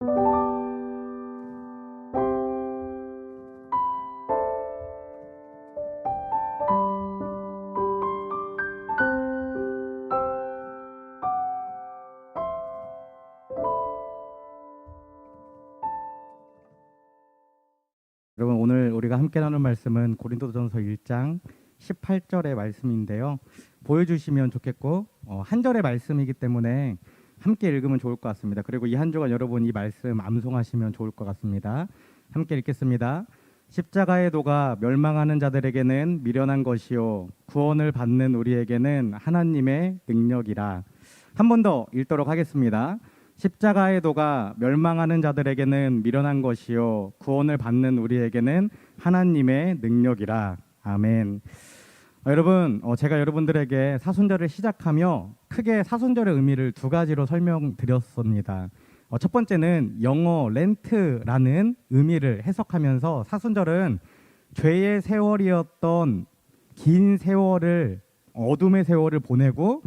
여러분, 오늘 우리가 함께 나눌 말씀은 고린도전서 1장 18절의 말씀인데요. 보여주시면 좋겠고 한 절의 말씀이기 때문에 함께 읽으면 좋을 것 같습니다. 그리고 이 한 주간 여러분 이 말씀 암송하시면 좋을 것 같습니다. 함께 읽겠습니다. 십자가의 도가 멸망하는 자들에게는 미련한 것이요 구원을 받는 우리에게는 하나님의 능력이라. 한 번 더 읽도록 하겠습니다. 십자가의 도가 멸망하는 자들에게는 미련한 것이요 구원을 받는 우리에게는 하나님의 능력이라. 아멘. 여러분, 제가 여러분들에게 사순절을 시작하며 크게 사순절의 의미를 두 가지로 설명드렸습니다. 첫 번째는 영어 렌트라는 의미를 해석하면서 사순절은 죄의 세월이었던 긴 세월을, 어둠의 세월을 보내고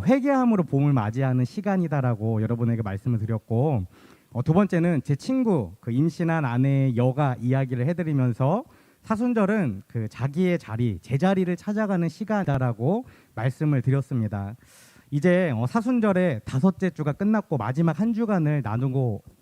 회개함으로 봄을 맞이하는 시간이다라고 여러분에게 말씀을 드렸고, 두 번째는 제 친구, 그 임신한 아내의 여가 이야기를 해드리면서 사순절은 그 자기의 자리, 제자리를 찾아가는 시간이다라고 말씀을 드렸습니다. 이제 사순절의 다섯째 주가 끝났고 마지막 한 주간을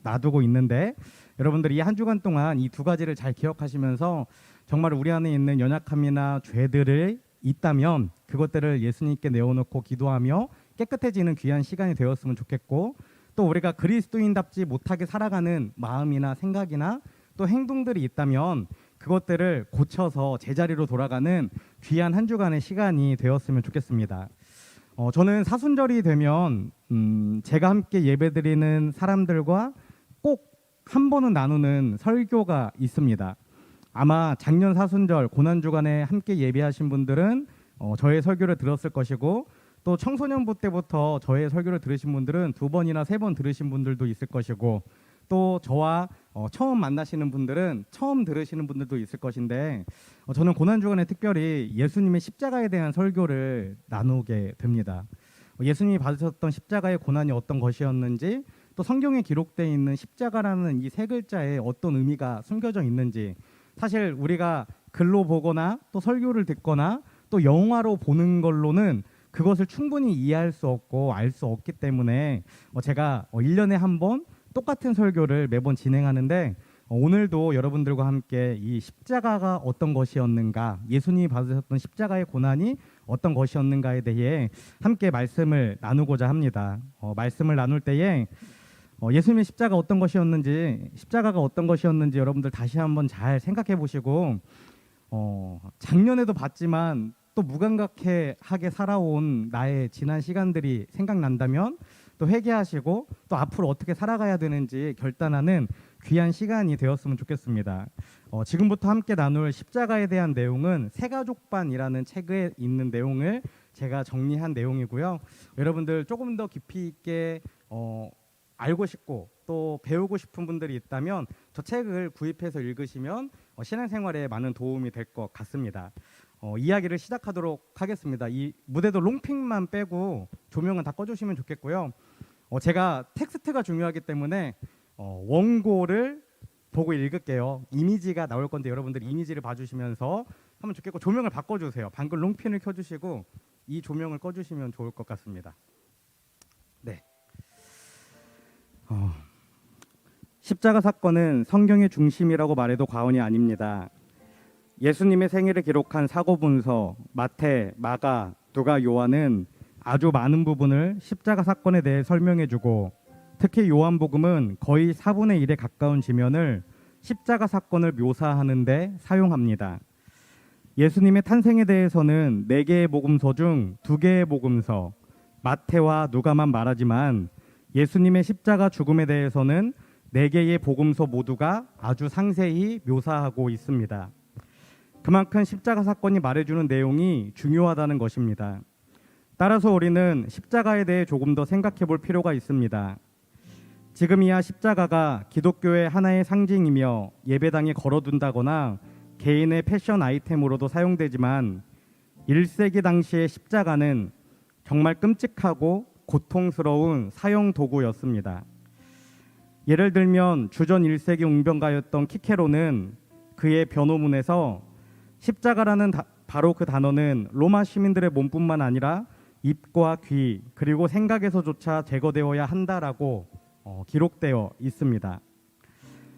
놔두고 있는데, 여러분들이 이 한 주간 동안 이 두 가지를 잘 기억하시면서 정말 우리 안에 있는 연약함이나 죄들을 있다면 그것들을 예수님께 내어놓고 기도하며 깨끗해지는 귀한 시간이 되었으면 좋겠고, 또 우리가 그리스도인답지 못하게 살아가는 마음이나 생각이나 또 행동들이 있다면 그것들을 고쳐서 제자리로 돌아가는 귀한 한 주간의 시간이 되었으면 좋겠습니다. 저는 사순절이 되면 제가 함께 예배드리는 사람들과 꼭 한 번은 나누는 설교가 있습니다. 아마 작년 사순절 고난주간에 함께 예배하신 분들은 저의 설교를 들었을 것이고, 또 청소년부 때부터 저의 설교를 들으신 분들은 두 번이나 세 번 들으신 분들도 있을 것이고, 또 저와 처음 만나시는 분들은 처음 들으시는 분들도 있을 것인데, 저는 고난주간에 특별히 예수님의 십자가에 대한 설교를 나누게 됩니다. 예수님이 받으셨던 십자가의 고난이 어떤 것이었는지, 또 성경에 기록되어 있는 십자가라는 이 세 글자에 어떤 의미가 숨겨져 있는지, 사실 우리가 글로 보거나 또 설교를 듣거나 또 영화로 보는 걸로는 그것을 충분히 이해할 수 없고 알 수 없기 때문에 제가 1년에 한 번 똑같은 설교를 매번 진행하는데, 오늘도 여러분들과 함께 이 십자가가 어떤 것이었는가, 예수님이 받으셨던 십자가의 고난이 어떤 것이었는가에 대해 함께 말씀을 나누고자 합니다. 말씀을 나눌 때에 예수님의 십자가가 어떤 것이었는지 여러분들 다시 한번 잘 생각해 보시고, 작년에도 봤지만 또 무감각하게 살아온 나의 지난 시간들이 생각난다면 또 회개하시고 또 앞으로 어떻게 살아가야 되는지 결단하는 귀한 시간이 되었으면 좋겠습니다. 지금부터 함께 나눌 십자가에 대한 내용은 새가족반이라는 책에 있는 내용을 제가 정리한 내용이고요. 여러분들 조금 더 깊이 있게 알고 싶고 또 배우고 싶은 분들이 있다면 저 책을 구입해서 읽으시면 신앙생활에 많은 도움이 될 것 같습니다. 이야기를 시작하도록 하겠습니다. 이 무대도 롱핑만 빼고 조명은 다 꺼주시면 좋겠고요. 제가 텍스트가 중요하기 때문에 원고를 보고 읽을게요. 이미지가 나올 건데 여러분들 이미지를 봐주시면서 하면 좋겠고, 조명을 바꿔주세요. 방금 롱핀을 켜주시고 이 조명을 꺼주시면 좋을 것 같습니다. 네. 십자가 사건은 성경의 중심이라고 말해도 과언이 아닙니다. 예수님의 생애를 기록한 사고문서 마태, 마가, 누가, 요한은 아주 많은 부분을 십자가 사건에 대해 설명해주고, 특히 요한복음은 거의 4분의 1에 가까운 지면을 십자가 사건을 묘사하는 데 사용합니다. 예수님의 탄생에 대해서는 4개의 복음서 중 2개의 복음서, 마태와 누가만 말하지만 예수님의 십자가 죽음에 대해서는 4개의 복음서 모두가 아주 상세히 묘사하고 있습니다. 그만큼 십자가 사건이 말해주는 내용이 중요하다는 것입니다. 따라서 우리는 십자가에 대해 조금 더 생각해 볼 필요가 있습니다. 지금이야 십자가가 기독교의 하나의 상징이며 예배당에 걸어둔다거나 개인의 패션 아이템으로도 사용되지만 1세기 당시의 십자가는 정말 끔찍하고 고통스러운 사형 도구였습니다. 예를 들면 주전 1세기 웅변가였던 키케로는 그의 변호문에서 십자가라는 바로 그 단어는 로마 시민들의 몸뿐만 아니라 입과 귀 그리고 생각에서조차 제거되어야 한다라고 기록되어 있습니다.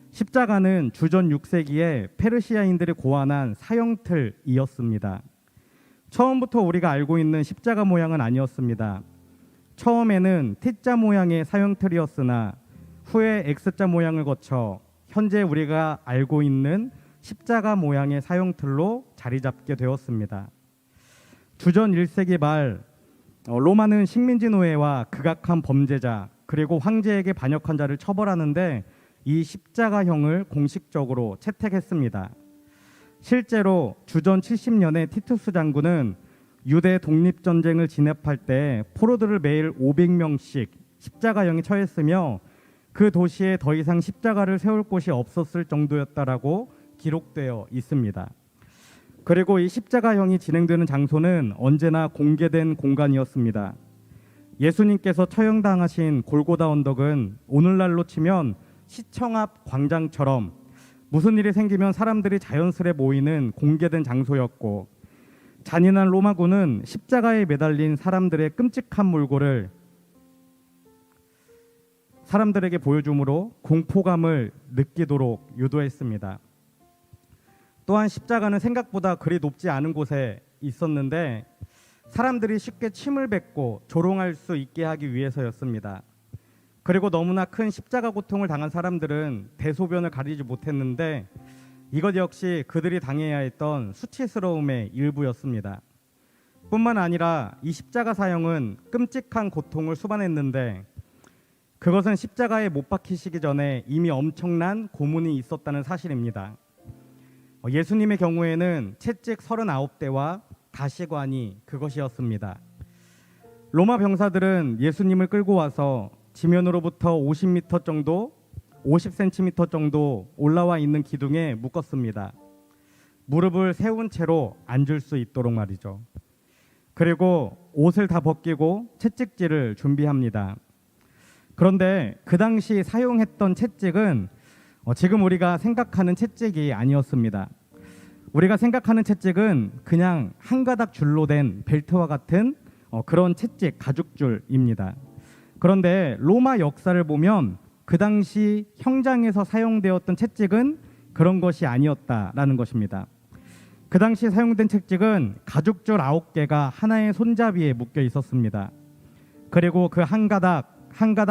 십자가는 주전 6세기에 페르시아인들이 고안한 사형틀이었습니다. 처음부터 우리가 알고 있는 십자가 모양은 아니었습니다. 처음에는 T자 모양의 사형틀이었으나 후에 X자 모양을 거쳐 현재 우리가 알고 있는 십자가 모양의 사형틀로 자리 잡게 되었습니다. 주전 1세기 말 로마는 식민지 노예와 극악한 범죄자 그리고 황제에게 반역한 자를 처벌하는데 이 십자가형을 공식적으로 채택했습니다. 실제로 주전 70년에 티투스 장군은 유대 독립전쟁을 진압할 때 포로들을 매일 500명씩 십자가형에 처했으며 그 도시에 더 이상 십자가를 세울 곳이 없었을 정도였다라고 기록되어 있습니다. 그리고 이 십자가형이 진행되는 장소는 언제나 공개된 공간이었습니다. 예수님께서 처형당하신 골고다 언덕은 오늘날로 치면 시청 앞 광장처럼 무슨 일이 생기면 사람들이 자연스레 모이는 공개된 장소였고, 잔인한 로마군은 십자가에 매달린 사람들의 끔찍한 몰골을 사람들에게 보여줌으로 공포감을 느끼도록 유도했습니다. 또한 십자가는 생각보다 그리 높지 않은 곳에 있었는데 사람들이 쉽게 침을 뱉고 조롱할 수 있게 하기 위해서였습니다. 그리고 너무나 큰 십자가 고통을 당한 사람들은 대소변을 가리지 못했는데 이것 역시 그들이 당해야 했던 수치스러움의 일부였습니다. 뿐만 아니라 이 십자가 사형은 끔찍한 고통을 수반했는데 그것은 십자가에 못 박히시기 전에 이미 엄청난 고문이 있었다는 사실입니다. 예수님의 경우에는 채찍 39대와 가시관이 그것이었습니다. 로마 병사들은 예수님을 끌고 와서 지면으로부터 50m 정도, 50cm 정도 올라와 있는 기둥에 묶었습니다. 무릎을 세운 채로 앉을 수 있도록 말이죠. 그리고 옷을 다 벗기고 채찍질을 준비합니다. 그런데 그 당시 사용했던 채찍은 지금 우리가 생각하는 채찍이 아니었습니다. 우리가 생각하는 채찍은 그냥 한 가닥 줄로 된 벨트와 같은 그런 채찍, 가죽줄입니다. 그런데 로마 역사를 보면 그 당시 형장에서 사용되었던 채찍은 그런 것이 아니었다라는 것입니다. 그 당시 사용된 채찍은 가죽줄 9개가 하나의 손잡이에 묶여 있었습니다. 그리고 그 한 가닥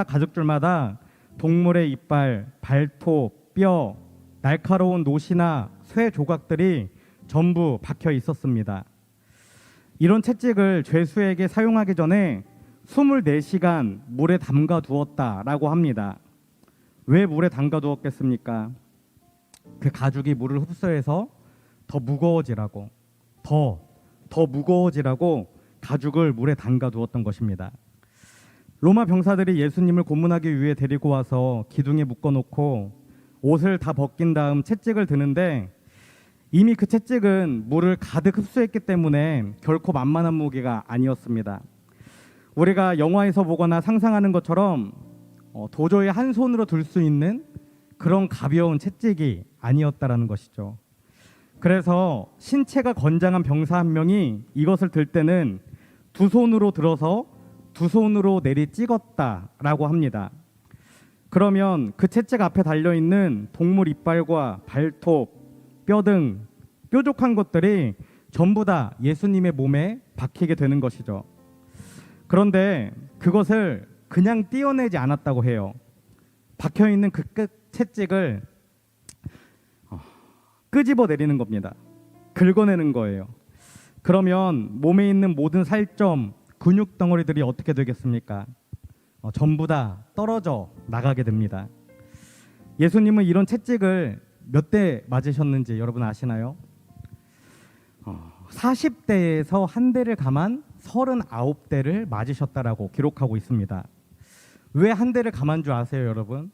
가죽줄마다 동물의 이빨, 발톱, 뼈, 날카로운 노시나 쇠 조각들이 전부 박혀 있었습니다. 이런 채찍을 죄수에게 사용하기 전에 24시간 물에 담가 두었다라고 합니다. 왜 물에 담가 두었겠습니까? 그 가죽이 물을 흡수해서 더 무거워지라고, 더 무거워지라고 가죽을 물에 담가 두었던 것입니다. 로마 병사들이 예수님을 고문하기 위해 데리고 와서 기둥에 묶어놓고 옷을 다 벗긴 다음 채찍을 드는데 이미 그 채찍은 물을 가득 흡수했기 때문에 결코 만만한 무게가 아니었습니다. 우리가 영화에서 보거나 상상하는 것처럼 도저히 한 손으로 들 수 있는 그런 가벼운 채찍이 아니었다라는 것이죠. 그래서 신체가 건장한 병사 한 명이 이것을 들 때는 두 손으로 들어서 두 손으로 내리 찍었다라고 합니다. 그러면 그 채찍 앞에 달려있는 동물 이빨과 발톱, 뼈 등 뾰족한 것들이 전부 다 예수님의 몸에 박히게 되는 것이죠. 그런데 그것을 그냥 떼어내지 않았다고 해요. 박혀있는 그 채찍을 끄집어 내리는 겁니다. 긁어내는 거예요. 그러면 몸에 있는 모든 살점, 근육 덩어리들이 어떻게 되겠습니까? 전부 다 떨어져 나가게 됩니다. 예수님은 이런 채찍을 몇 대 맞으셨는지 여러분 아시나요? 40대에서 한 대를 감안 39대를 맞으셨다라고 기록하고 있습니다. 왜 한 대를 감은 줄 아세요, 여러분?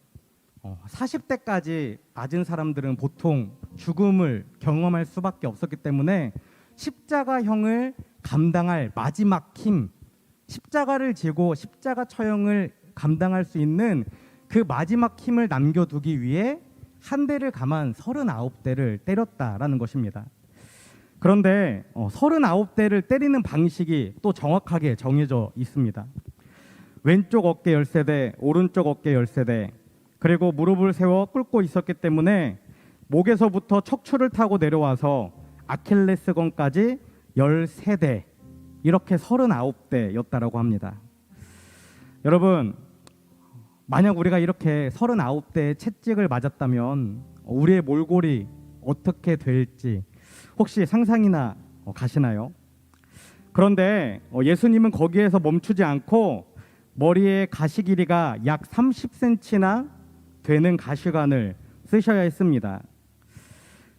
40대까지 맞은 사람들은 보통 죽음을 경험할 수밖에 없었기 때문에 십자가형을 감당할 마지막 힘, 십자가를 지고 십자가 처형을 감당할 수 있는 그 마지막 힘을 남겨두기 위해 한 대를 감안 39대를 때렸다라는 것입니다. 그런데 39대를 때리는 방식이 또 정확하게 정해져 있습니다. 왼쪽 어깨 13대, 오른쪽 어깨 13대, 그리고 무릎을 세워 꿇고 있었기 때문에 목에서부터 척추를 타고 내려와서 아킬레스건까지 13대, 이렇게 39대였다라고 합니다. 여러분, 만약 우리가 이렇게 39대의 채찍을 맞았다면 우리의 몰골이 어떻게 될지 혹시 상상이나 가시나요? 그런데 예수님은 거기에서 멈추지 않고 머리의 가시 길이가 약 30cm나 되는 가시관을 쓰셔야 했습니다.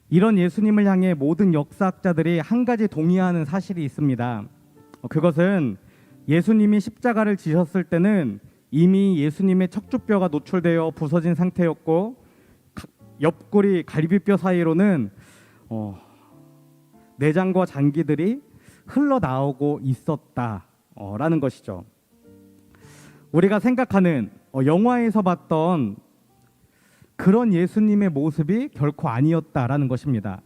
이런 예수님을 향해 모든 역사학자들이 한 가지 동의하는 사실이 있습니다. 그것은 예수님이 십자가를 지셨을 때는 이미 예수님의 척추뼈가 노출되어 부서진 상태였고 옆구리 갈비뼈 사이로는 내장과 장기들이 흘러나오고 있었다라는 것이죠. 우리가 생각하는 영화에서 봤던 그런 예수님의 모습이 결코 아니었다라는 것입니다.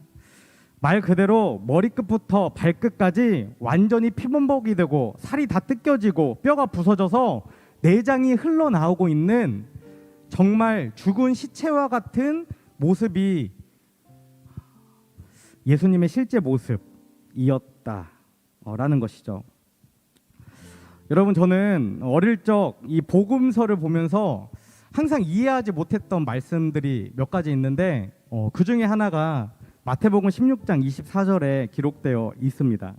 말 그대로 머리끝부터 발끝까지 완전히 피범벅이 되고 살이 다 뜯겨지고 뼈가 부서져서 내장이 흘러나오고 있는 정말 죽은 시체와 같은 모습이 예수님의 실제 모습이었다라는 것이죠. 여러분, 저는 어릴 적 이 복음서를 보면서 항상 이해하지 못했던 말씀들이 몇 가지 있는데 그 중에 하나가 마태복음 16장 24절에 기록되어 있습니다.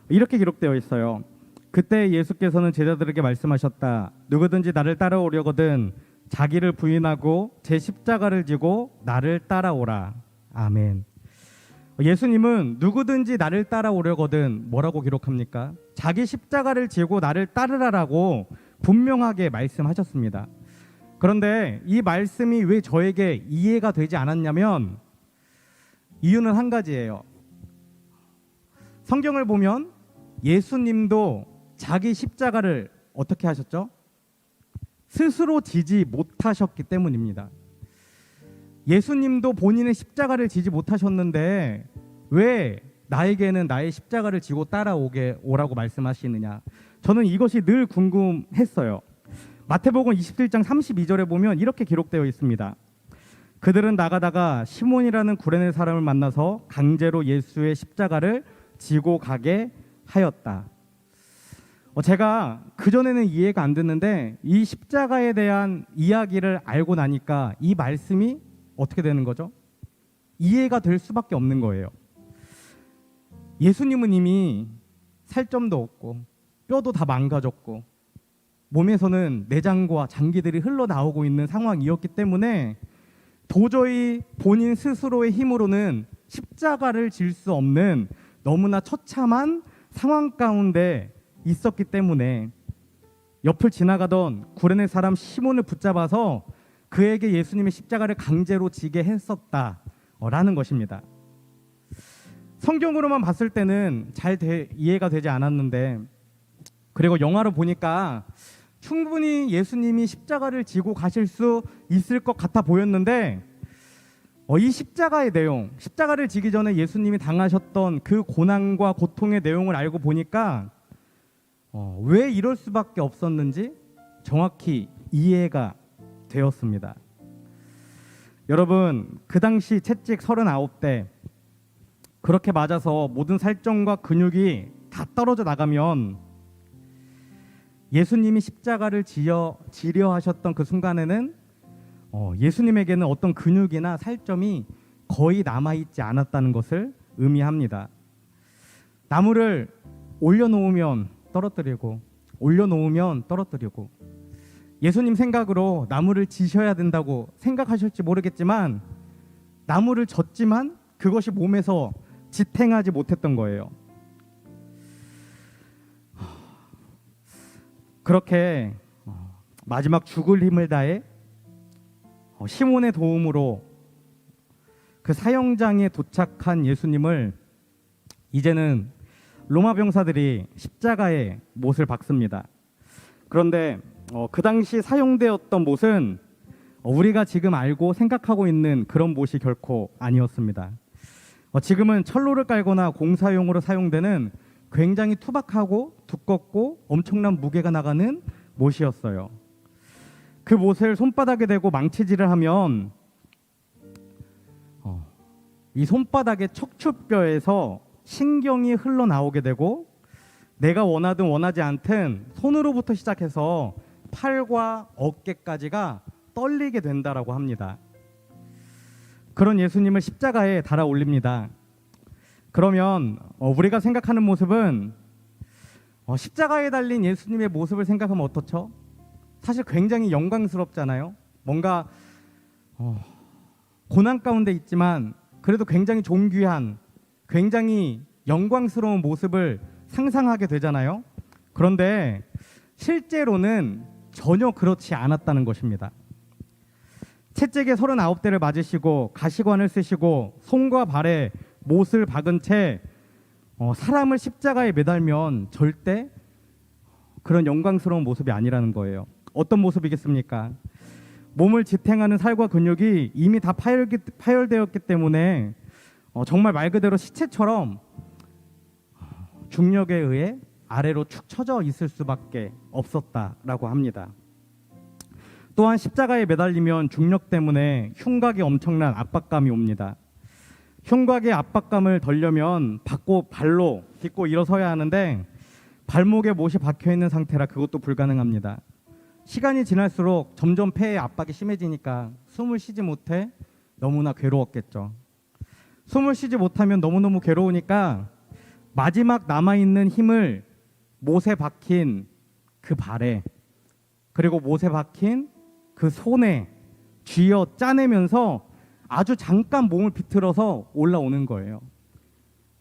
이렇게 기록되어 있어요. 그때 예수께서는 제자들에게 말씀하셨다. 누구든지 나를 따라오려거든 자기를 부인하고 제 십자가를 지고 나를 따라오라. 아멘. 예수님은 누구든지 나를 따라오려거든 뭐라고 기록합니까? 자기 십자가를 지고 나를 따르라라고 분명하게 말씀하셨습니다. 그런데 이 말씀이 왜 저에게 이해가 되지 않았냐면 이유는 한 가지예요. 성경을 보면 예수님도 자기 십자가를 어떻게 하셨죠? 스스로 지지 못하셨기 때문입니다. 예수님도 본인의 십자가를 지지 못하셨는데 왜 나에게는 나의 십자가를 지고 오라고 말씀하시느냐? 저는 이것이 늘 궁금했어요. 마태복음 27장 32절에 보면 이렇게 기록되어 있습니다. 그들은 나가다가 시몬이라는 구레네 사람을 만나서 강제로 예수의 십자가를 지고 가게 하였다. 제가 그전에는 이해가 안 됐는데 이 십자가에 대한 이야기를 알고 나니까 이 말씀이 어떻게 되는 거죠? 이해가 될 수밖에 없는 거예요. 예수님은 이미 살점도 없고 뼈도 다 망가졌고 몸에서는 내장과 장기들이 흘러나오고 있는 상황이었기 때문에 도저히 본인 스스로의 힘으로는 십자가를 질 수 없는 너무나 처참한 상황 가운데 있었기 때문에 옆을 지나가던 구레네 사람 시몬을 붙잡아서 그에게 예수님의 십자가를 강제로 지게 했었다라는 것입니다. 성경으로만 봤을 때는 잘 이해가 되지 않았는데, 그리고 영화로 보니까 충분히 예수님이 십자가를 지고 가실 수 있을 것 같아 보였는데 이 십자가의 내용, 십자가를 지기 전에 예수님이 당하셨던 그 고난과 고통의 내용을 알고 보니까 왜 이럴 수밖에 없었는지 정확히 이해가 되었습니다. 여러분, 그 당시 채찍 39대 그렇게 맞아서 모든 살점과 근육이 다 떨어져 나가면 예수님이 십자가를 지려 하셨던 그 순간에는 예수님에게는 어떤 근육이나 살점이 거의 남아있지 않았다는 것을 의미합니다. 나무를 올려놓으면 떨어뜨리고 올려놓으면 떨어뜨리고, 예수님 생각으로 나무를 지셔야 된다고 생각하실지 모르겠지만 나무를 졌지만 그것이 몸에서 지탱하지 못했던 거예요. 그렇게 마지막 죽을 힘을 다해 시몬의 도움으로 그 사형장에 도착한 예수님을 이제는 로마 병사들이 십자가에 못을 박습니다. 그런데 그 당시 사용되었던 못은 우리가 지금 알고 생각하고 있는 그런 못이 결코 아니었습니다. 지금은 철로를 깔거나 공사용으로 사용되는 굉장히 투박하고 두껍고 엄청난 무게가 나가는 못이었어요. 그 못을 손바닥에 대고 망치질을 하면 이 손바닥의 척추뼈에서 신경이 흘러나오게 되고 내가 원하든 원하지 않든 손으로부터 시작해서 팔과 어깨까지가 떨리게 된다라고 합니다. 그런 예수님을 십자가에 달아 올립니다. 그러면 우리가 생각하는 모습은 십자가에 달린 예수님의 모습을 생각하면 어떻죠? 사실 굉장히 영광스럽잖아요. 뭔가 고난 가운데 있지만 그래도 굉장히 존귀한, 굉장히 영광스러운 모습을 상상하게 되잖아요. 그런데 실제로는 전혀 그렇지 않았다는 것입니다. 채찍에 39대를 맞으시고 가시관을 쓰시고 손과 발에 못을 박은 채 사람을 십자가에 매달면 절대 그런 영광스러운 모습이 아니라는 거예요. 어떤 모습이겠습니까? 몸을 지탱하는 살과 근육이 이미 다 파열되었기 때문에 정말 말 그대로 시체처럼 중력에 의해 아래로 축 처져 있을 수밖에 없었다라고 합니다. 또한 십자가에 매달리면 중력 때문에 흉곽에 엄청난 압박감이 옵니다. 흉곽의 압박감을 덜려면 발로 딛고 일어서야 하는데 발목에 못이 박혀 있는 상태라 그것도 불가능합니다. 시간이 지날수록 점점 폐의 압박이 심해지니까 숨을 쉬지 못해 너무나 괴로웠겠죠. 숨을 쉬지 못하면 너무너무 괴로우니까 마지막 남아있는 힘을 못에 박힌 그 발에 그리고 못에 박힌 그 손에 쥐어 짜내면서 아주 잠깐 몸을 비틀어서 올라오는 거예요.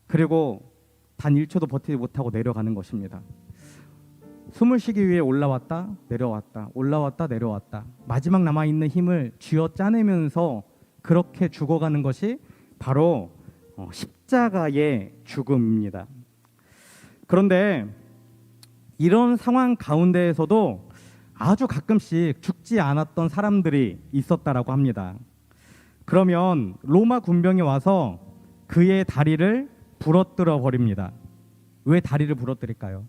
그리고 단 1초도 버티지 못하고 내려가는 것입니다. 숨을 쉬기 위해 올라왔다 내려왔다 올라왔다 내려왔다 마지막 남아있는 힘을 쥐어 짜내면서 그렇게 죽어가는 것이 바로 십자가의 죽음입니다. 그런데 이런 상황 가운데에서도 아주 가끔씩 죽지 않았던 사람들이 있었다라고 합니다. 그러면 로마 군병이 와서 그의 다리를 부러뜨려 버립니다. 왜 다리를 부러뜨릴까요?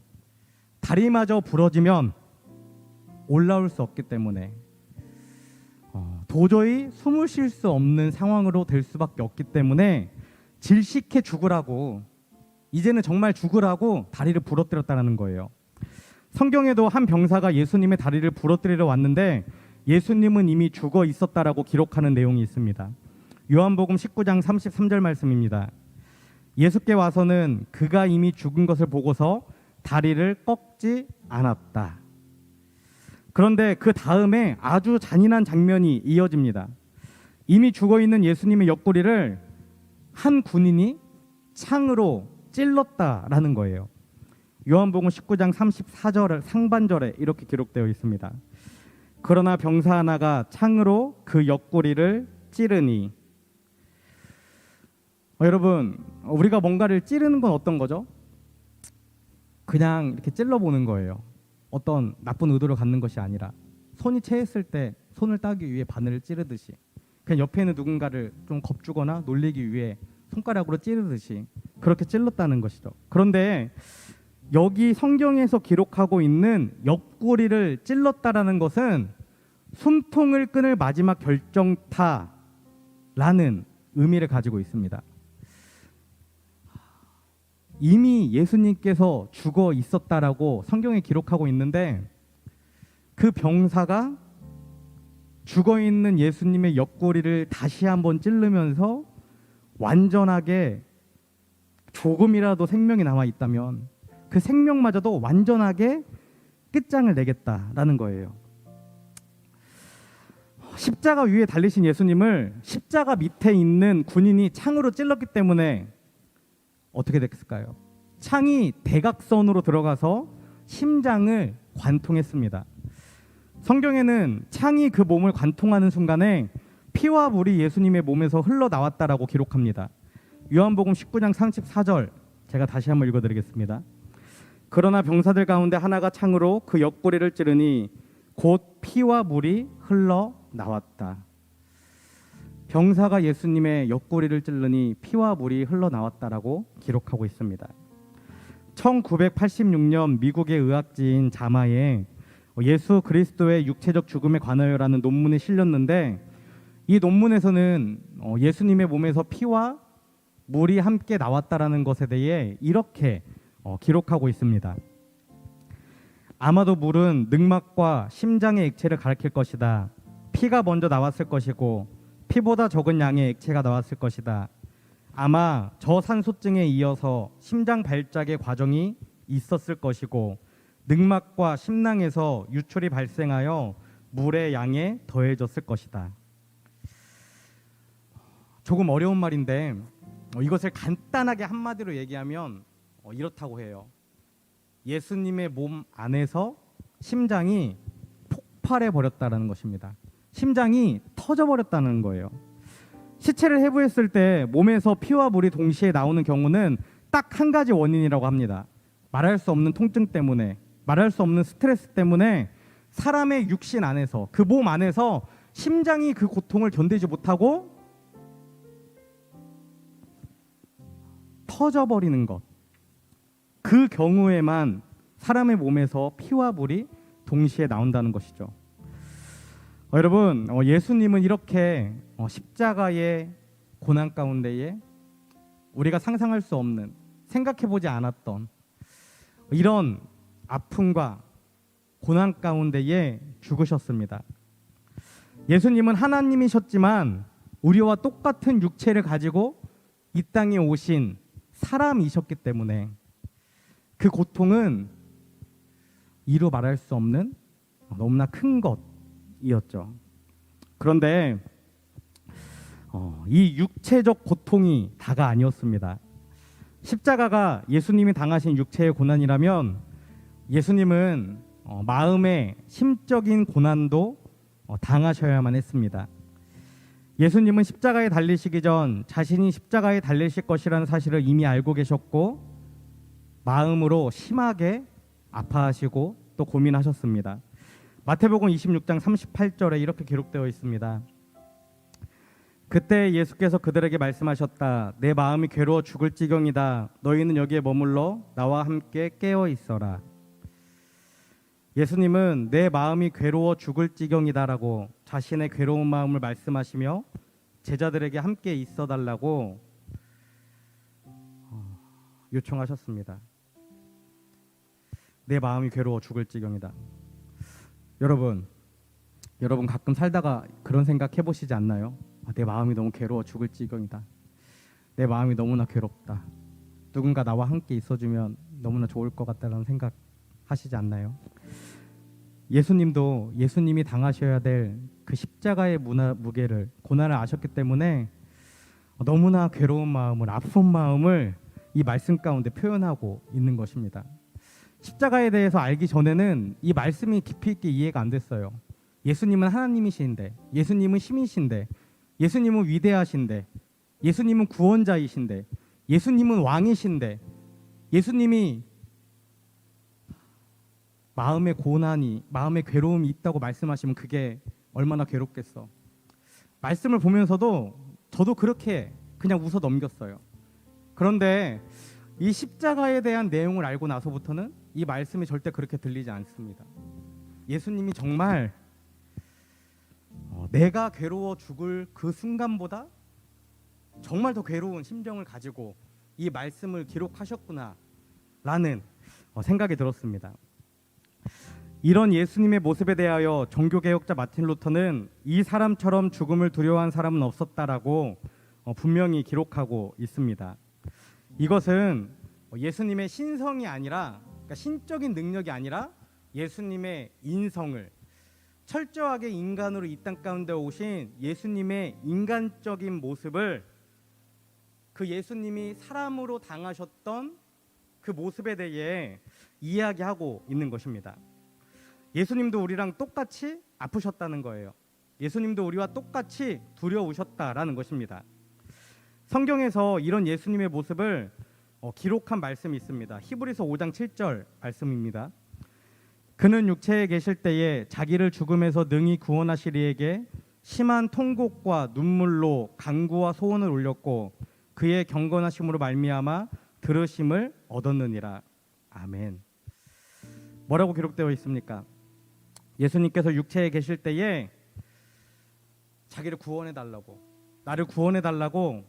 다리마저 부러지면 올라올 수 없기 때문에 도저히 숨을 쉴 수 없는 상황으로 될 수밖에 없기 때문에 질식해 죽으라고, 이제는 정말 죽으라고 다리를 부러뜨렸다는 거예요. 성경에도 한 병사가 예수님의 다리를 부러뜨리러 왔는데 예수님은 이미 죽어 있었다라고 기록하는 내용이 있습니다. 요한복음 19장 33절 말씀입니다. 예수께 와서는 그가 이미 죽은 것을 보고서 다리를 꺾지 않았다. 그런데 그 다음에 아주 잔인한 장면이 이어집니다. 이미 죽어있는 예수님의 옆구리를 한 군인이 창으로 찔렀다라는 거예요. 요한복음 19장 34절 상반절에 이렇게 기록되어 있습니다. 그러나 병사 하나가 창으로 그 옆구리를 찌르니. 여러분, 우리가 뭔가를 찌르는 건 어떤 거죠? 그냥 이렇게 찔러보는 거예요. 어떤 나쁜 의도를 갖는 것이 아니라 손이 체했을 때 손을 따기 위해 바늘을 찌르듯이, 그냥 옆에 있는 누군가를 좀 겁주거나 놀리기 위해 손가락으로 찌르듯이 그렇게 찔렀다는 것이죠. 그런데 여기 성경에서 기록하고 있는 옆구리를 찔렀다라는 것은 숨통을 끊을 마지막 결정타라는 의미를 가지고 있습니다. 이미 예수님께서 죽어 있었다라고 성경에 기록하고 있는데 그 병사가 죽어 있는 예수님의 옆구리를 다시 한번 찌르면서 완전하게 조금이라도 생명이 남아 있다면 그 생명마저도 완전하게 끝장을 내겠다라는 거예요. 십자가 위에 달리신 예수님을 십자가 밑에 있는 군인이 창으로 찔렀기 때문에 어떻게 됐을까요? 창이 대각선으로 들어가서 심장을 관통했습니다. 성경에는 창이 그 몸을 관통하는 순간에 피와 물이 예수님의 몸에서 흘러나왔다라고 기록합니다. 요한복음 19장 34절 제가 다시 한번 읽어드리겠습니다. 그러나 병사들 가운데 하나가 창으로 그 옆구리를 찌르니 곧 피와 물이 흘러 나왔다. 병사가 예수님의 옆구리를 찌르니 피와 물이 흘러나왔다라고 기록하고 있습니다. 1986년 미국의 의학지인 자마에 예수 그리스도의 육체적 죽음에 관하여라는 논문이 실렸는데, 이 논문에서는 예수님의 몸에서 피와 물이 함께 나왔다라는 것에 대해 이렇게 기록하고 있습니다. 아마도 물은 늑막과 심장의 액체를 가리킬 것이다. 피가 먼저 나왔을 것이고 피보다 적은 양의 액체가 나왔을 것이다. 아마 저산소증에 이어서 심장 발작의 과정이 있었을 것이고 늑막과 심낭에서 유출이 발생하여 물의 양에 더해졌을 것이다. 조금 어려운 말인데 이것을 간단하게 한마디로 얘기하면 이렇다고 해요. 예수님의 몸 안에서 심장이 폭발해 버렸다는 것입니다. 심장이 터져버렸다는 거예요. 시체를 해부했을 때 몸에서 피와 물이 동시에 나오는 경우는 딱 한 가지 원인이라고 합니다. 말할 수 없는 통증 때문에, 말할 수 없는 스트레스 때문에 사람의 육신 안에서, 그 몸 안에서 심장이 그 고통을 견디지 못하고 터져버리는 것. 그 경우에만 사람의 몸에서 피와 물이 동시에 나온다는 것이죠. 여러분, 예수님은 이렇게 십자가의 고난 가운데에 우리가 상상할 수 없는, 생각해보지 않았던 이런 아픔과 고난 가운데에 죽으셨습니다. 예수님은 하나님이셨지만 우리와 똑같은 육체를 가지고 이 땅에 오신 사람이셨기 때문에 그 고통은 이루 말할 수 없는 너무나 큰 것이었죠. 그런데 이 육체적 고통이 다가 아니었습니다. 십자가가 예수님이 당하신 육체의 고난이라면 예수님은 마음의 심적인 고난도 당하셔야만 했습니다. 예수님은 십자가에 달리시기 전 자신이 십자가에 달리실 것이라는 사실을 이미 알고 계셨고 마음으로 심하게 아파하시고 또 고민하셨습니다. 마태복음 26장 38절에 이렇게 기록되어 있습니다. 그때 예수께서 그들에게 말씀하셨다. 내 마음이 괴로워 죽을 지경이다. 너희는 여기에 머물러 나와 함께 깨어 있어라. 예수님은 내 마음이 괴로워 죽을 지경이다라고 자신의 괴로운 마음을 말씀하시며 제자들에게 함께 있어달라고 요청하셨습니다. 내 마음이 괴로워 죽을 지경이다. 여러분 가끔 살다가 그런 생각 해보시지 않나요? 내 마음이 너무 괴로워 죽을 지경이다. 내 마음이 너무나 괴롭다. 누군가 나와 함께 있어주면 너무나 좋을 것 같다는 생각 하시지 않나요? 예수님도 예수님이 당하셔야 될 그 십자가의 무게를, 고난을 아셨기 때문에 너무나 괴로운 마음을, 아픈 마음을 이 말씀 가운데 표현하고 있는 것입니다. 십자가에 대해서 알기 전에는 이 말씀이 깊이 있게 이해가 안 됐어요. 예수님은 하나님이신데, 예수님은 신이신데, 예수님은 위대하신데, 예수님은 구원자이신데, 예수님은 왕이신데, 예수님이 마음의 고난이, 마음의 괴로움이 있다고 말씀하시면 그게 얼마나 괴롭겠어. 말씀을 보면서도 저도 그렇게 그냥 웃어 넘겼어요. 그런데 이 십자가에 대한 내용을 알고 나서부터는 이 말씀이 절대 그렇게 들리지 않습니다. 예수님이 정말 내가 괴로워 죽을 그 순간보다 정말 더 괴로운 심정을 가지고 이 말씀을 기록하셨구나 라는 생각이 들었습니다. 이런 예수님의 모습에 대하여 종교개혁자 마틴 루터는 이 사람처럼 죽음을 두려워한 사람은 없었다라고 분명히 기록하고 있습니다. 이것은 예수님의 신성이 아니라, 그러니까 신적인 능력이 아니라 예수님의 인성을, 철저하게 인간으로 이 땅 가운데 오신 예수님의 인간적인 모습을, 그 예수님이 사람으로 당하셨던 그 모습에 대해 이야기하고 있는 것입니다. 예수님도 우리랑 똑같이 아프셨다는 거예요. 예수님도 우리와 똑같이 두려우셨다라는 것입니다. 성경에서 이런 예수님의 모습을 기록한 말씀이 있습니다. 히브리서 5장 7절 말씀입니다. 그는 육체에 계실 때에 자기를 죽음에서 능히 구원하시리에게 심한 통곡과 눈물로 간구와 소원을 올렸고 그의 경건하심으로 말미암아 들으심을 얻었느니라. 아멘. 뭐라고 기록되어 있습니까? 예수님께서 육체에 계실 때에 자기를 구원해 달라고, 나를 구원해 달라고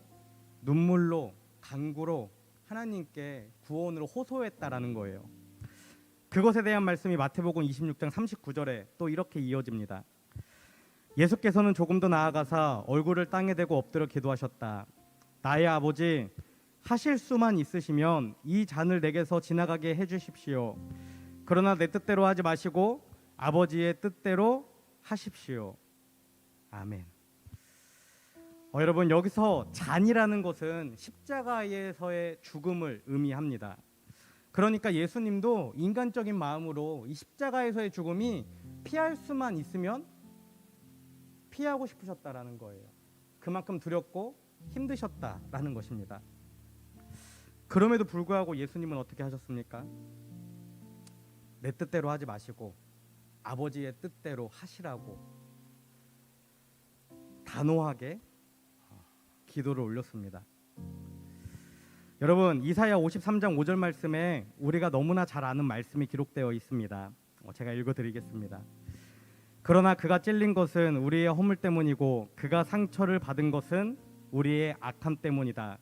눈물로 간구로 하나님께 구원으로 호소했다라는 거예요. 그것에 대한 말씀이 마태복음 26장 39절에 또 이렇게 이어집니다. 예수께서는 조금 더 나아가사 얼굴을 땅에 대고 엎드려 기도하셨다. 나의 아버지, 하실 수만 있으시면 이 잔을 내게서 지나가게 해주십시오. 그러나 내 뜻대로 하지 마시고 아버지의 뜻대로 하십시오. 아멘. 여러분, 여기서 잔이라는 것은 십자가에서의 죽음을 의미합니다. 그러니까 예수님도 인간적인 마음으로 이 십자가에서의 죽음이 피할 수만 있으면 피하고 싶으셨다라는 거예요. 그만큼 두렵고 힘드셨다라는 것입니다. 그럼에도 불구하고 예수님은 어떻게 하셨습니까? 내 뜻대로 하지 마시고 아버지의 뜻대로 하시라고 단호하게 기도를 올렸습니다. 여러분, 이사야 53장 5절 말씀에 우리가 너무나 잘 아는 말씀이 기록되어 있습니다. 제가 읽어드리겠습니다. 그러나 그가 찔린 것은 우리의 허물 때문이고 그가 상처를 받은 것은 우리의 악함 때문이다.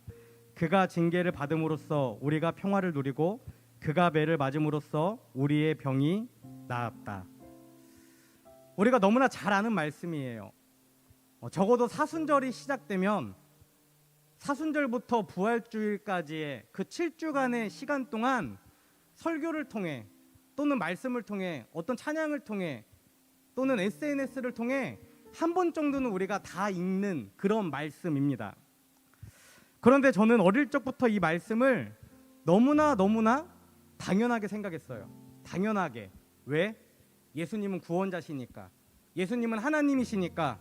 그가 징계를 받음으로써 우리가 평화를 누리고 그가 매를 맞음으로써 우리의 병이 나았다. 우리가 너무나 잘 아는 말씀이에요. 적어도 사순절이 시작되면 사순절부터 부활주일까지의 그 7주간의 시간 동안 설교를 통해 또는 말씀을 통해 어떤 찬양을 통해 또는 SNS를 통해 한 번 정도는 우리가 다 읽는 그런 말씀입니다. 그런데 저는 어릴 적부터 이 말씀을 너무나 당연하게 생각했어요. 당연하게. 왜? 예수님은 구원자시니까, 예수님은 하나님이시니까,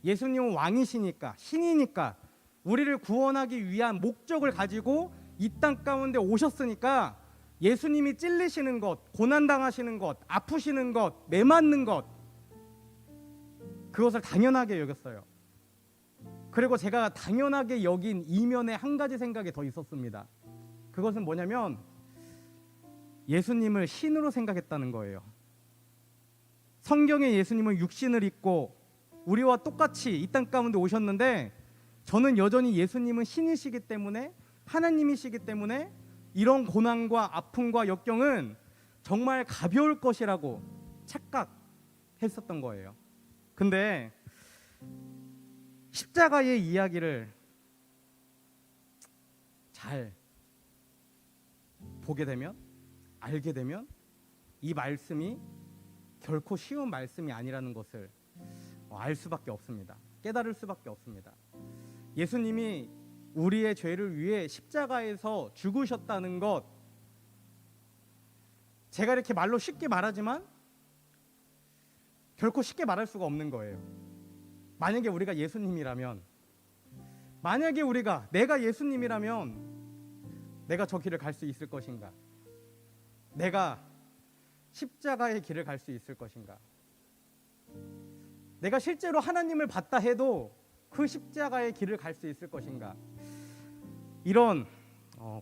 예수님은 왕이시니까, 신이니까, 우리를 구원하기 위한 목적을 가지고 이 땅 가운데 오셨으니까 예수님이 찔리시는 것, 고난당하시는 것, 아프시는 것, 매맞는 것, 그것을 당연하게 여겼어요. 그리고 제가 당연하게 여긴 이면에 한 가지 생각이 더 있었습니다. 그것은 뭐냐면 예수님을 신으로 생각했다는 거예요. 성경에 예수님은 육신을 입고 우리와 똑같이 이 땅 가운데 오셨는데 저는 여전히 예수님은 신이시기 때문에, 하나님이시기 때문에 이런 고난과 아픔과 역경은 정말 가벼울 것이라고 착각했었던 거예요. 근데 십자가의 이야기를 잘 보게 되면, 알게 되면 이 말씀이 결코 쉬운 말씀이 아니라는 것을 알 수밖에 없습니다. 깨달을 수밖에 없습니다. 예수님이 우리의 죄를 위해 십자가에서 죽으셨다는 것, 제가 이렇게 말로 쉽게 말하지만 결코 쉽게 말할 수가 없는 거예요. 만약에 우리가 예수님이라면, 만약에 내가 예수님이라면 내가 저 길을 갈 수 있을 것인가? 내가 십자가의 길을 갈 수 있을 것인가? 내가 실제로 하나님을 봤다 해도 그 십자가의 길을 갈 수 있을 것인가? 이런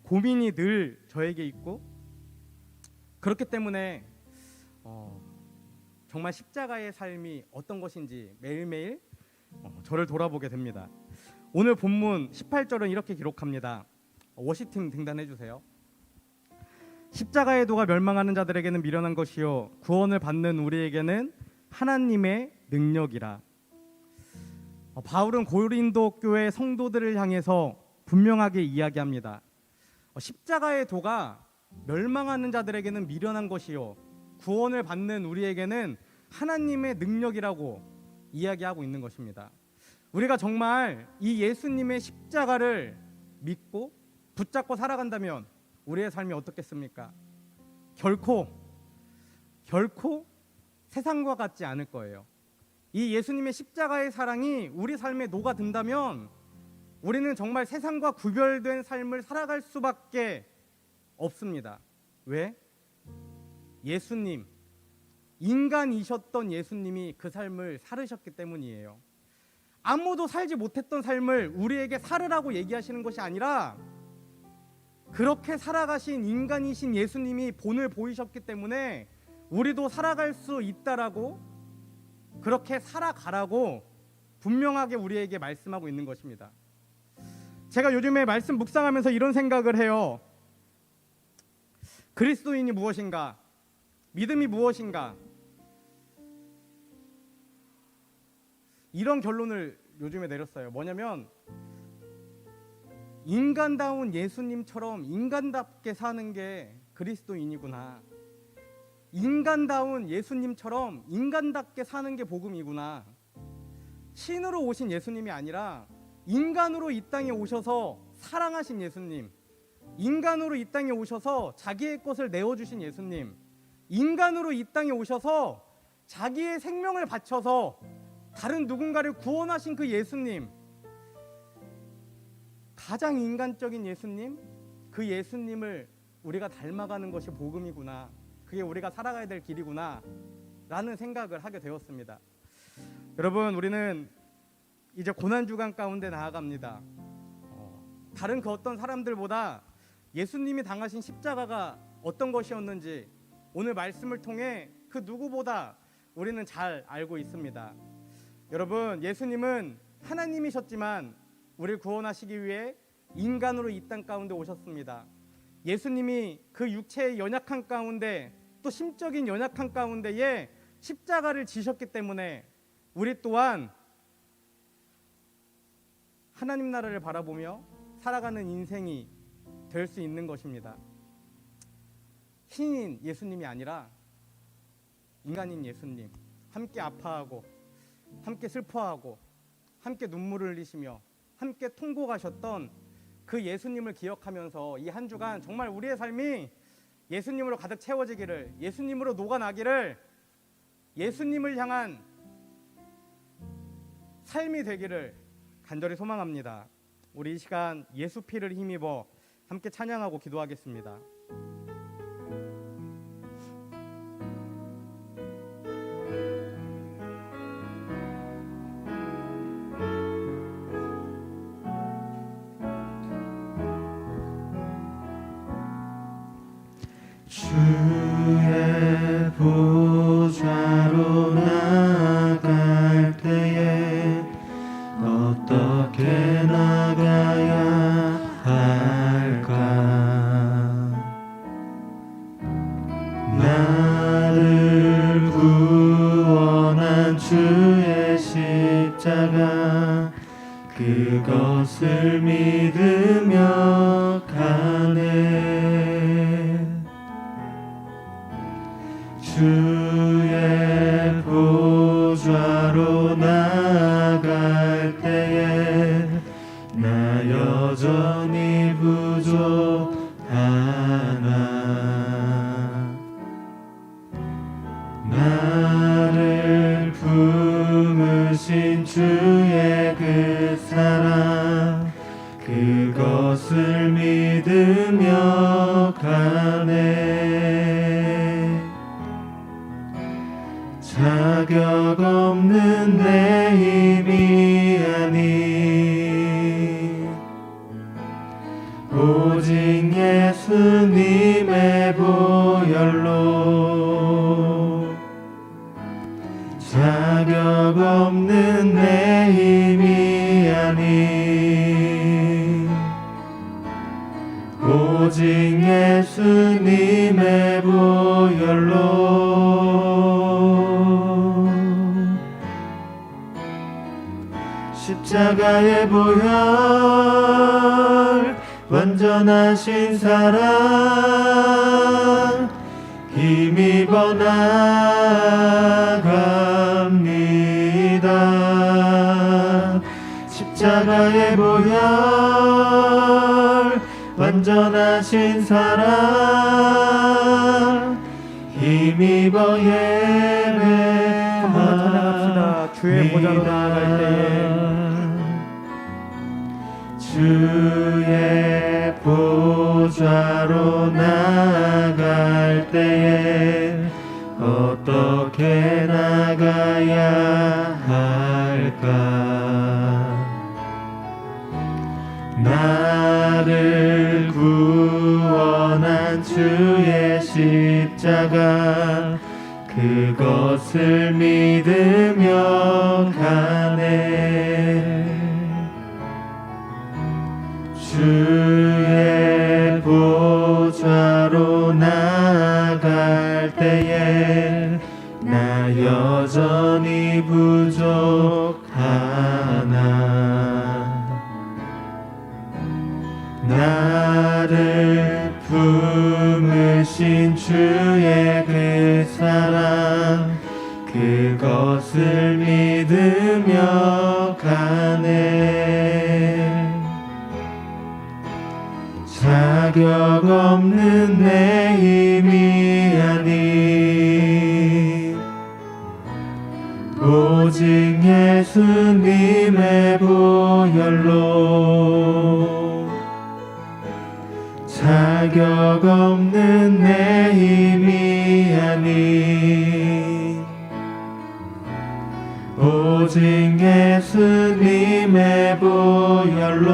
고민이 늘 저에게 있고, 그렇기 때문에 정말 십자가의 삶이 어떤 것인지 매일매일 저를 돌아보게 됩니다. 오늘 본문 18절은 이렇게 기록합니다. 워시팀 등단해 주세요. 십자가의 도가 멸망하는 자들에게는 미련한 것이요 구원을 받는 우리에게는 하나님의 능력이라. 바울은 고린도 교회 성도들을 향해서 분명하게 이야기합니다. 십자가의 도가 멸망하는 자들에게는 미련한 것이요 구원을 받는 우리에게는 하나님의 능력이라고 이야기하고 있는 것입니다. 우리가 정말 이 예수님의 십자가를 믿고 붙잡고 살아간다면 우리의 삶이 어떻겠습니까? 결코 세상과 같지 않을 거예요. 이 예수님의 십자가의 사랑이 우리 삶에 녹아든다면 우리는 정말 세상과 구별된 삶을 살아갈 수밖에 없습니다. 왜? 예수님, 인간이셨던 예수님이 그 삶을 살으셨기 때문이에요. 아무도 살지 못했던 삶을 우리에게 살으라고 얘기하시는 것이 아니라 그렇게 살아가신 인간이신 예수님이 본을 보이셨기 때문에 우리도 살아갈 수 있다라고, 그렇게 살아가라고 분명하게 우리에게 말씀하고 있는 것입니다. 제가 요즘에 말씀 묵상하면서 이런 생각을 해요. 그리스도인이 무엇인가? 믿음이 무엇인가? 이런 결론을 요즘에 내렸어요. 뭐냐면 인간다운 예수님처럼 인간답게 사는 게 그리스도인이구나. 인간다운 예수님처럼 인간답게 사는 게 복음이구나. 신으로 오신 예수님이 아니라 인간으로 이 땅에 오셔서 사랑하신 예수님, 인간으로 이 땅에 오셔서 자기의 것을 내어주신 예수님, 인간으로 이 땅에 오셔서 자기의 생명을 바쳐서 다른 누군가를 구원하신 그 예수님, 가장 인간적인 예수님, 그 예수님을 우리가 닮아가는 것이 복음이구나, 그게 우리가 살아가야 될 길이구나 라는 생각을 하게 되었습니다. 여러분, 우리는 이제 고난주간 가운데 나아갑니다. 다른 그 어떤 사람들보다 예수님이 당하신 십자가가 어떤 것이었는지 오늘 말씀을 통해 그 누구보다 우리는 잘 알고 있습니다. 여러분, 예수님은 하나님이셨지만 우리를 구원하시기 위해 인간으로 이 땅 가운데 오셨습니다. 예수님이 그 육체의 연약한 가운데, 또 심적인 연약한 가운데에 십자가를 지셨기 때문에 우리 또한 하나님 나라를 바라보며 살아가는 인생이 될 수 있는 것입니다. 신인 예수님이 아니라 인간인 예수님, 함께 아파하고 함께 슬퍼하고 함께 눈물을 흘리시며 함께 통곡하셨던 그 예수님을 기억하면서 이 한 주간 정말 우리의 삶이 예수님으로 가득 채워지기를, 예수님으로 녹아나기를, 예수님을 향한 삶이 되기를 간절히 소망합니다. 우리 이 시간 예수 피를 힘입어 함께 찬양하고 기도하겠습니다. 주의 보좌로 나아갈 때에 어떻게 나가야 할까? 나를 구원한 주의 십자가, 그것을 믿으며 가네. 주의 보좌로 나아갈 때에 나 여전히 부족하나. 나를 품으신 주의 그 사랑, 그것을 믿으며 가네. 자격 없는 내 힘이 아닌 오직 예수님의 보혈로, 자격 없는 내 힘이 아닌 오직 예수님의 보혈로, 십자가의 보혈, 완전하신 사랑 힘입어 나갑니다. 십자가의 보혈, 완전하신 사랑 힘입어 한번 더 찬양합시다. 주의 보좌로 나아갈 때에, 주의 보좌로 나아갈 때에 어떻게 나를 구원한 주의 십자가 그것을 믿으며 가네. 주의 보좌로 나아갈 때에 나 여전히 부족하나. 나를 품으신 주의 그 사랑 그것을 믿으며 가네. 자격 없는 내 힘이 아닌 오직 예수님의 보혈로 자격 없는 내 힘이 아닌 오직 예수님의 보혈로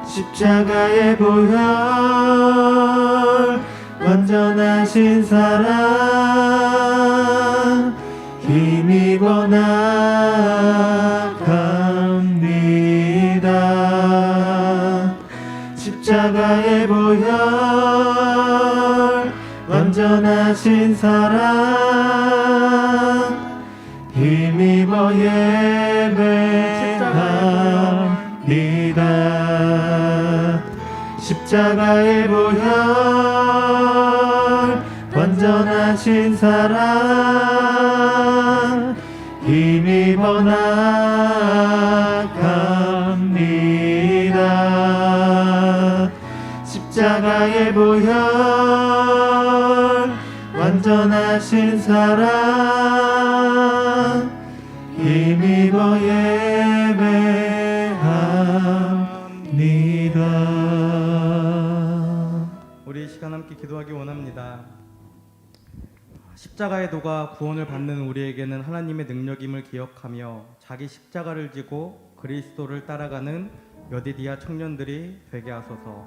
십자가의 보혈 완전하신 사랑 힘입어 나갑니다. 십자가의 보혈 완전하신 사랑 힘입어 예배합니다. 십자가의 보혈 완전하신 사랑 힘입어 나갑니다. 십자가의 보혈 완전하신 사랑 힘입어 예배합니다. 우리 이 시간 함께 기도하기 원합니다. 십자가의 도가 구원을 받는 우리에게는 하나님의 능력임을 기억하며 자기 십자가를 지고 그리스도를 따라가는 여디디아 청년들이 되게 하소서.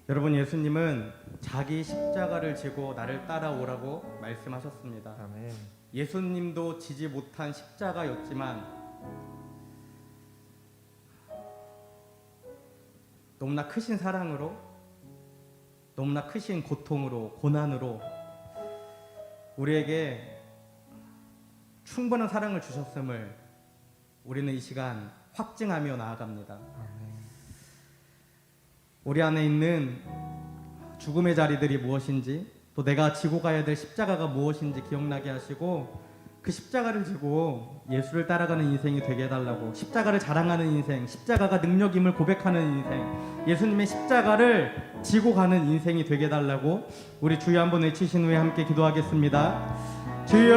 여러분, 예수님은 자기 십자가를 지고 나를 따라오라고 말씀하셨습니다. 아멘. 예수님도 지지 못한 십자가였지만 너무나 크신 사랑으로, 너무나 크신 고통으로, 고난으로 우리에게 충분한 사랑을 주셨음을 우리는 이 시간 확증하며 나아갑니다. 우리 안에 있는 죽음의 자리들이 무엇인지, 또 내가 지고 가야 될 십자가가 무엇인지 기억나게 하시고, 그 십자가를 지고 예수를 따라가는 인생이 되게 해달라고, 십자가를 자랑하는 인생, 십자가가 능력임을 고백하는 인생, 예수님의 십자가를 지고 가는 인생이 되게 해달라고 우리 주여 한번 외치신 후에 함께 기도하겠습니다. 주여!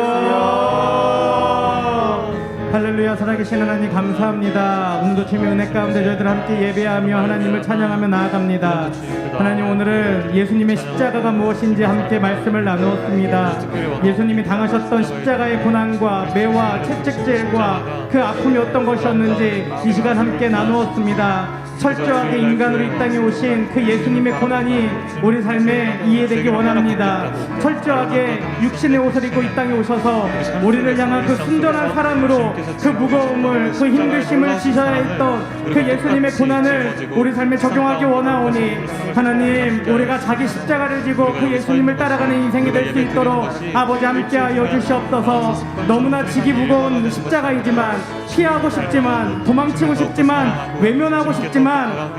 할렐루야. 살아계신 하나님 감사합니다. 오늘도 주님의 은혜 가운데 저희들 함께 예배하며 하나님을 찬양하며 나아갑니다. 하나님, 오늘은 예수님의 십자가가 무엇인지 함께 말씀을 나누었습니다. 예수님이 당하셨던 십자가의 고난과 매와 채찍질과 그 아픔이 어떤 것이었는지 이 시간 함께 나누었습니다. 철저하게 인간으로 이 땅에 오신 그 예수님의 고난이 우리 삶에 이해되기 원합니다. 철저하게 육신의 옷을 입고 이 땅에 오셔서 우리를 향한 그 순전한 사랑으로 그 무거움을, 그 힘드심을 지셔야 했던 그 예수님의 고난을 우리 삶에 적용하기 원하오니, 하나님, 우리가 자기 십자가를 지고 그 예수님을 따라가는 인생이 될 수 있도록 아버지 함께하여 주시옵소서. 너무나 지기 무거운 십자가이지만, 피하고 싶지만, 도망치고 싶지만, 외면하고 싶지만,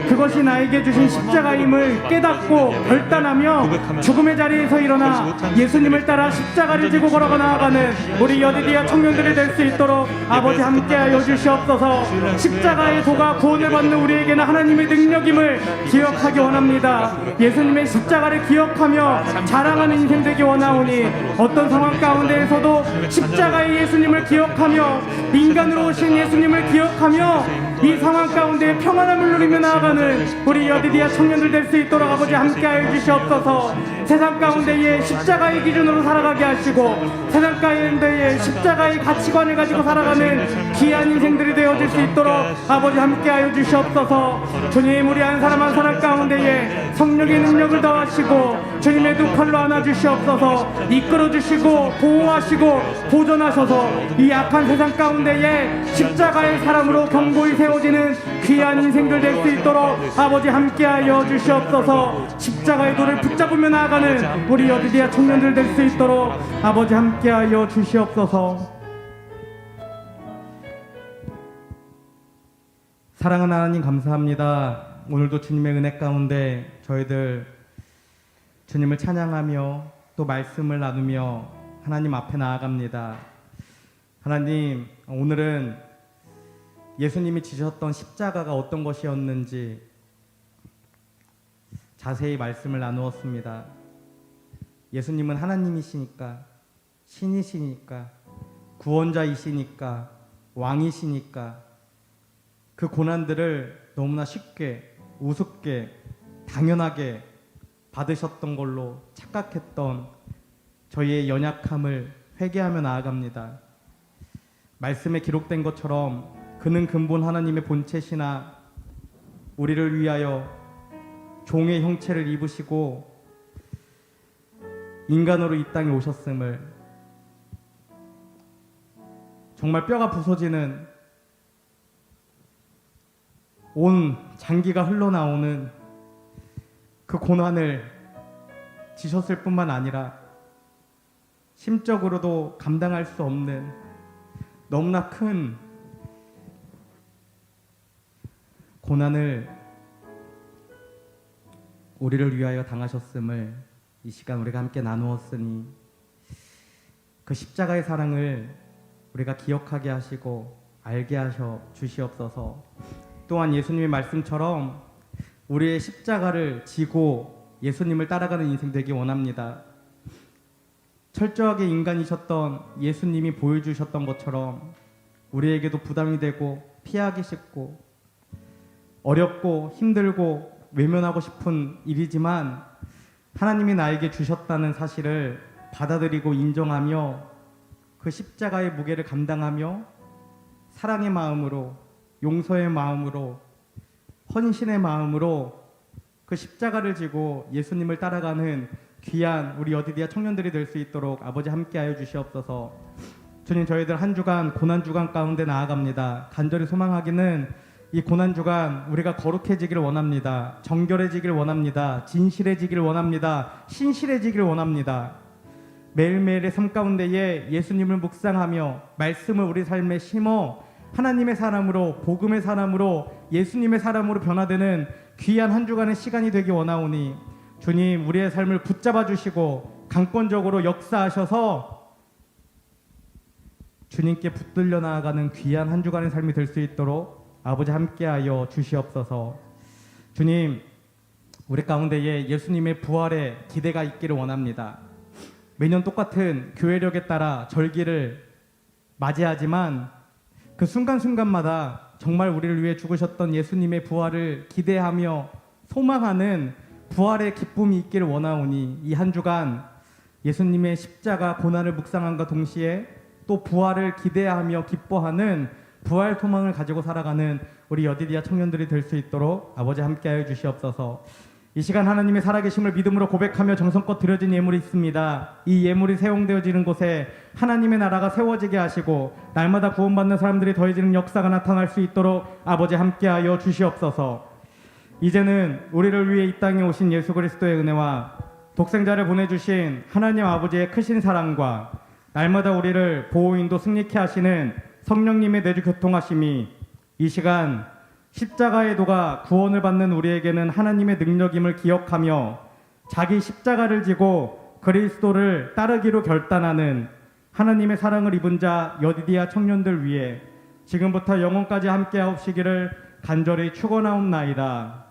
그것이 나에게 주신 십자가임을 깨닫고 결단하며 죽음의 자리에서 일어나 예수님을 따라 십자가를 지고 걸어가 나아가는 우리 여디디아 청년들이 될 수 있도록 아버지 함께하여 주시옵소서. 십자가의 도가 구원을 받는 우리에게는 하나님의 능력임을 기억하기 원합니다. 예수님의 십자가를 기억하며 자랑하는 인생 되기 원하오니, 어떤 상황 가운데에서도 십자가의 예수님을 기억하며, 인간으로 오신 예수님을 기억하며 이 상황 가운데 평안함을 누리며 나아가는 우리 여디디아 청년들 될 수 있도록 아버지 함께하여 주시옵소서. 세상 가운데에 십자가의 기준으로 살아가게 하시고 세상 가운데에 십자가의 가치관을 가지고 살아가는 귀한 인생들이 되어질 수 있도록 아버지 함께하여 주시옵소서. 주님, 우리 한 사람 한 사람 가운데에 성령의 능력을 더하시고 주님의 두 팔로 안아주시옵소서. 이끌어주시고 보호하시고 보존하셔서 이 악한 세상 가운데에 십자가의 사람으로 견고히 세워지는 귀한 인생들 될 수 있도록 아버지 함께하여 주시옵소서. 십자가의 도를 붙잡으며 나아가는 우리 여디디아 청년들 될 수 있도록 아버지 함께하여 주시옵소서. 사랑하는 하나님, 감사합니다. 오늘도 주님의 은혜 가운데 저희들 주님을 찬양하며 또 말씀을 나누며 하나님 앞에 나아갑니다. 하나님, 오늘은 예수님이 지셨던 십자가가 어떤 것이었는지 자세히 말씀을 나누었습니다. 예수님은 하나님이시니까, 신이시니까, 구원자이시니까, 왕이시니까 그 고난들을 너무나 쉽게, 우습게, 당연하게 받으셨던 걸로 착각했던 저희의 연약함을 회개하며 나아갑니다. 말씀에 기록된 것처럼 그는 근본 하나님의 본체시나 우리를 위하여 종의 형체를 입으시고 인간으로 이 땅에 오셨음을, 정말 뼈가 부서지는 온 장기가 흘러나오는 그 고난을 지셨을 뿐만 아니라 심적으로도 감당할 수 없는 너무나 큰 고난을 우리를 위하여 당하셨음을 이 시간 우리가 함께 나누었으니 그 십자가의 사랑을 우리가 기억하게 하시고 알게 하셔 주시옵소서. 또한 예수님의 말씀처럼 우리의 십자가를 지고 예수님을 따라가는 인생 되기 원합니다. 철저하게 인간이셨던 예수님이 보여주셨던 것처럼 우리에게도 부담이 되고 피하기 쉽고 어렵고 힘들고 외면하고 싶은 일이지만 하나님이 나에게 주셨다는 사실을 받아들이고 인정하며 그 십자가의 무게를 감당하며 사랑의 마음으로, 용서의 마음으로, 헌신의 마음으로 그 십자가를 지고 예수님을 따라가는 귀한 우리 여디디아 청년들이 될 수 있도록 아버지 함께하여 주시옵소서. 주님, 저희들 한 주간 고난 주간 가운데 나아갑니다. 간절히 소망하기는 이 고난 주간 우리가 거룩해지기를 원합니다. 정결해지기를 원합니다. 진실해지기를 원합니다. 신실해지기를 원합니다. 매일매일의 삶 가운데에 예수님을 묵상하며 말씀을 우리 삶에 심어 하나님의 사람으로, 복음의 사람으로, 예수님의 사람으로 변화되는 귀한 한 주간의 시간이 되기 원하오니 주님, 우리의 삶을 붙잡아 주시고 강권적으로 역사하셔서 주님께 붙들려 나아가는 귀한 한 주간의 삶이 될 수 있도록 아버지 함께하여 주시옵소서. 주님, 우리 가운데에 예수님의 부활의 기대가 있기를 원합니다. 매년 똑같은 교회력에 따라 절기를 맞이하지만 그 순간순간마다 정말 우리를 위해 죽으셨던 예수님의 부활을 기대하며 소망하는 부활의 기쁨이 있기를 원하오니 이 한 주간 예수님의 십자가 고난을 묵상함과 동시에 또 부활을 기대하며 기뻐하는 부활 소망을 가지고 살아가는 우리 여디디아 청년들이 될 수 있도록 아버지 함께하여 주시옵소서. 이 시간 하나님의 살아계심을 믿음으로 고백하며 정성껏 드려진 예물이 있습니다. 이 예물이 사용되어지는 곳에 하나님의 나라가 세워지게 하시고 날마다 구원받는 사람들이 더해지는 역사가 나타날 수 있도록 아버지 함께하여 주시옵소서. 이제는 우리를 위해 이 땅에 오신 예수 그리스도의 은혜와 독생자를 보내주신 하나님 아버지의 크신 사랑과 날마다 우리를 보호인도 승리케 하시는 성령님의 내주 교통하심이 이 시간 십자가의 도가 구원을 받는 우리에게는 하나님의 능력임을 기억하며 자기 십자가를 지고 그리스도를 따르기로 결단하는 하나님의 사랑을 입은 자 여디디아 청년들 위해 지금부터 영원까지 함께 하옵시기를 간절히 축원하옵나이다.